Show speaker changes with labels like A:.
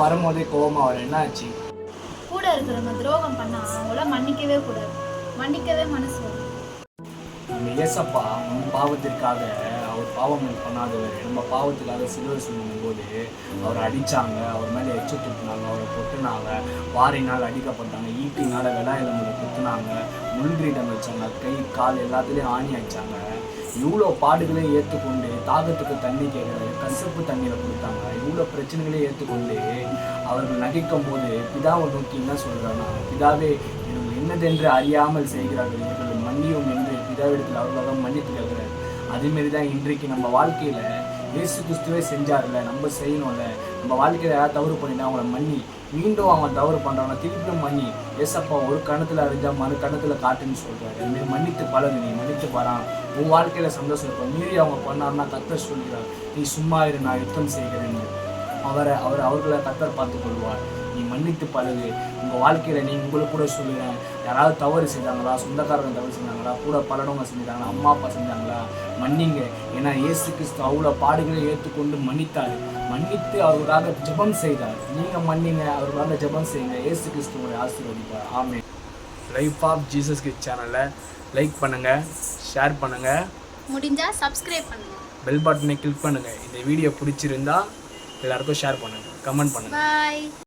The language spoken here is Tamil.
A: வரும்போதே கோவமா வரும். என்ன ஆச்சு?
B: கூட இருக்கிறவங்க துரோகம் பண்ணா அவங்கள மன்னிக்கவே கூடாது. மன்னிக்கவே மனசு வரும்.
A: நம்ம ஏசப்பா நம்ம பாவத்திற்காக அவர் பாவம் பண்ணாதவர். நம்ம பாவத்துக்காக சிலுவை சுமக்கும் போது அவரை அடித்தாங்க, அவர் மேலே எச்சு துப்புனாங்க, அவரை கொட்டுனாங்க, வாரினால் அடிக்கப்பட்டாங்க, ஈட்டினால் வெளாயிலமுறை குத்துனாங்க, முள்கிரீடம் வச்சாங்க, கை கால் எல்லாத்துலேயும் ஆணி வச்சாங்க. இவ்வளோ பாடுகளையும் ஏற்றுக்கொண்டு தாகத்துக்கு தண்ணி கேட்குறாரு, கசப்பு தண்ணியில் கொடுத்தாங்க. இவ்வளோ பிரச்சனைகளையும் ஏற்றுக்கொண்டு அவர்கள் நகைக்கும் போது பிதாவை நோக்கி என்ன சொல்கிறாங்கன்னா, பிதாவே இவர்கள் என்னதென்று அறியாமல் செய்கிறார்கள், இவர்கள் மன்னியும் என்று பிதாவிடத்தில் அவர்களாக மன்னித்து கேட்கிறார். அதேமாரி தான் இன்றைக்கு நம்ம வாழ்க்கையில் இயேசு கிறிஸ்துவே செஞ்சார்ல, நம்ம செய்யணும்ல. நம்ம வாழ்க்கையில் யாராவது தவறு பண்ணினா அவங்கள மன்னி, மீண்டும் அவங்க தவறு பண்ணுறாங்க திருப்பியும் மன்னி. ஏசப்பா ஒரு கணத்தில் அறிஞ்சால் மறு கணத்தில் காட்டுன்னு சொல்கிறாரு. இதுமாரி மன்னித்து பழகு, நீ மன்னித்து பாரான், உன் வாழ்க்கையில் சந்தோஷம் இருக்கும். மீறி அவங்க பண்ணார்னா கர்த்தர் சொல்கிறார், நீ சும்மா இரு, நான் யுத்தம் செய்கிறேன்னு. அவர்களை கர்த்தர் பார்த்து கொள்வார். நீ மன்னித்து பழகு. உங்கள் வாழ்க்கையில் நீங்கள் உங்களுக்கு கூட சொல்லுவேன், யாராவது தவறு செஞ்சாங்களா, சொந்தக்காரங்க தவறு செஞ்சாங்களா, கூட பலனவங்க செஞ்சாங்களா, அம்மா அப்பா செஞ்சாங்களா, மன்னிங்க. ஏன்னா இயேசு கிறிஸ்து அவ்வளோ பாடுகளை ஏற்றுக்கொண்டு மன்னித்தார். மன்னித்து அவர்களுக்காக ஜெபம் செய்தார். நீங்கள் மன்னிங்க, அவர்களுக்காக ஜெபம் செய்யுங்க. இயேசு கிறிஸ்து உங்களை ஆசீர்வதிப்பார். ஆமென். லைஃப் ஆஃப் ஜீசஸ் கிறிஸ்ட் சேனலை லைக் பண்ணுங்கள், ஷேர் பண்ணுங்கள்,
B: முடிஞ்சால் சப்ஸ்கிரைப் பண்ணுங்கள்,
A: பெல் பட்டனை கிளிக் பண்ணுங்கள். இந்த வீடியோ பிடிச்சிருந்தா எல்லாருக்கும் ஷேர் பண்ணுங்கள், கமெண்ட் பண்ணுங்கள்.
B: பாய்.